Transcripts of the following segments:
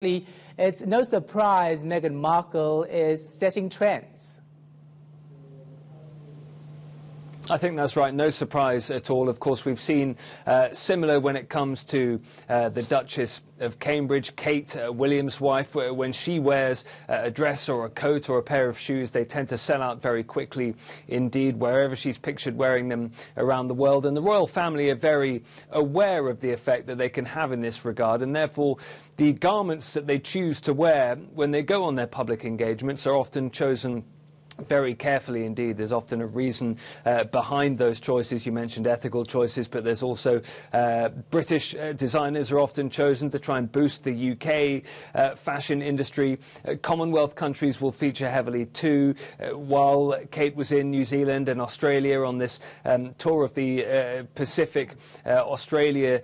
It's no surprise Meghan Markle is setting trends. I think that's right. No surprise at all. Of course, we've seen similar when it comes to the Duchess of Cambridge, Kate, William's wife. When she wears a dress or a coat or a pair of shoes, they tend to sell out very quickly indeed, wherever she's pictured wearing them around the world. And the royal family are very aware of the effect that they can have in this regard, and therefore the garments that they choose to wear when they go on their public engagements are often chosen very carefully indeed. There's often a reason behind those choices. You mentioned ethical choices, but there's also British designers are often chosen to try and boost the UK fashion industry. Commonwealth countries will feature heavily too. While Kate was in New Zealand and Australia on this tour of the Pacific Australasia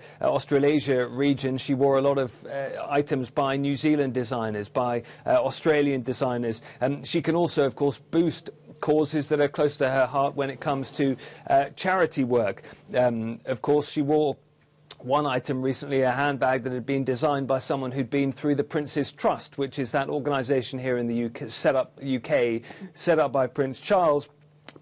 region, she wore a lot of items by New Zealand designers, by Australian designers. She can also, of course, boost causes that are close to her heart when it comes to charity work. Of course, she wore one item recently, a handbag that had been designed by someone who'd been through the Prince's Trust, which is that organisation here in the UK, set up by Prince Charles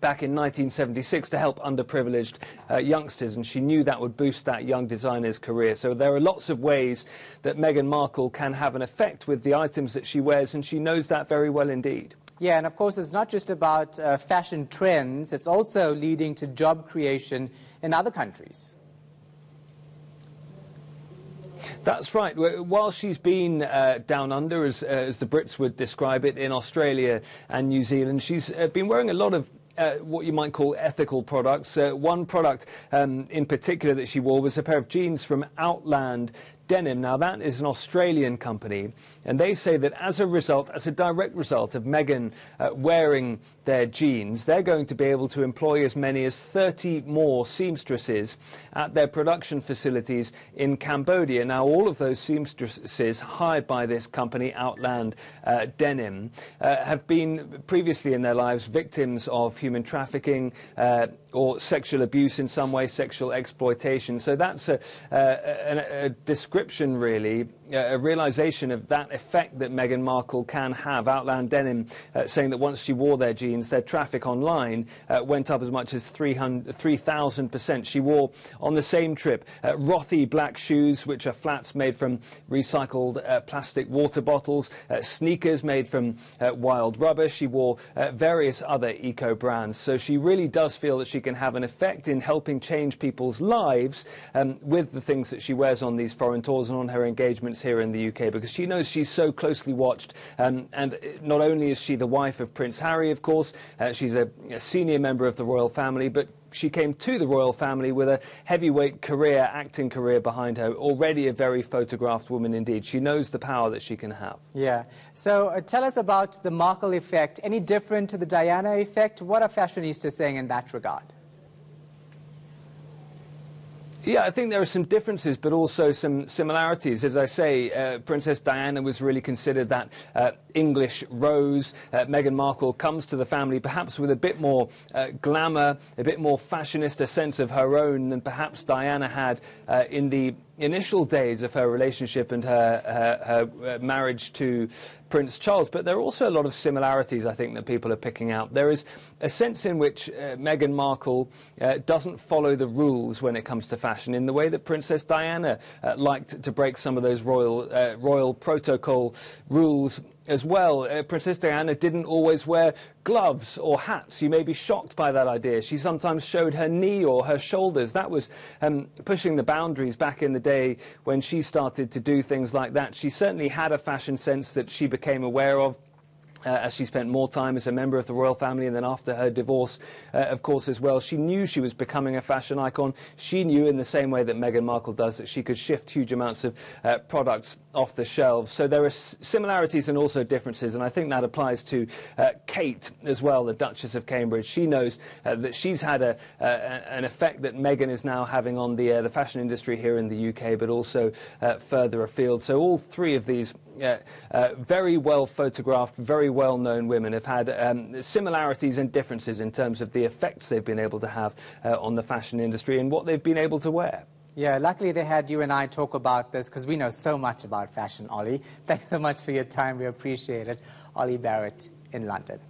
back in 1976 to help underprivileged youngsters, and she knew that would boost that young designer's career. So there are lots of ways that Meghan Markle can have an effect with the items that she wears, and she knows that very well indeed. Yeah, and of course it's not just about fashion trends, it's also leading to job creation in other countries. That's right. While she's been down under, as the Brits would describe it, in Australia and New Zealand, she's been wearing a lot of what you might call ethical products. One product in particular that she wore was a pair of jeans from Outland Denim. Now, that is an Australian company, and they say that as a direct result of Meghan wearing their jeans, they're going to be able to employ as many as 30 more seamstresses at their production facilities in Cambodia. Now, all of those seamstresses hired by this company, Outland Denim, have been previously in their lives victims of human trafficking or sexual abuse in some way, sexual exploitation. So that's a description, really, a realisation of that effect that Meghan Markle can have. Outland Denim saying that once she wore their jeans, their traffic online went up as much as 3,000%. She wore on the same trip Rothy black shoes, which are flats made from recycled plastic water bottles, sneakers made from wild rubber. She wore various other eco brands. So she really does feel that she can have an effect in helping change people's lives with the things that she wears on these foreign tours and on her engagements here in the UK, because she knows she's so closely watched, and not only is she the wife of Prince Harry, of course, she's a senior member of the royal family, but she came to the royal family with a heavyweight career, acting career behind her, already a very photographed woman indeed. She knows the power that she can have. Yeah. So tell us about the Markle effect. Any different to the Diana effect? What are fashionistas saying in that regard? Yeah, I think there are some differences, but also some similarities. As I say, Princess Diana was really considered that English rose. Meghan Markle comes to the family perhaps with a bit more glamour, a bit more fashionista sense of her own than perhaps Diana had in the initial days of her relationship and her marriage to Prince Charles. But there are also a lot of similarities, I think, that people are picking out. There is a sense in which Meghan Markle doesn't follow the rules when it comes to fashion in the way that Princess Diana liked to break some of those royal protocol rules as well. Princess Diana didn't always wear gloves or hats. You may be shocked by that idea. She sometimes showed her knee or her shoulders. That was pushing the boundaries back in the day when she started to do things like that. She certainly had a fashion sense that she became aware of as she spent more time as a member of the royal family, and then after her divorce, of course, as well. She knew she was becoming a fashion icon. She knew, in the same way that Meghan Markle does, that she could shift huge amounts of products off the shelves. So there are similarities and also differences, and I think that applies to Kate as well, the Duchess of Cambridge. She knows that she's had an effect that Meghan is now having on the fashion industry here in the UK, but also further afield. So all three of these very well photographed, very well known women have had similarities and differences in terms of the effects they've been able to have on the fashion industry and what they've been able to wear. Yeah, luckily they had you and I talk about this because we know so much about fashion, Ollie. Thanks so much for your time. We appreciate it. Ollie Barrett in London.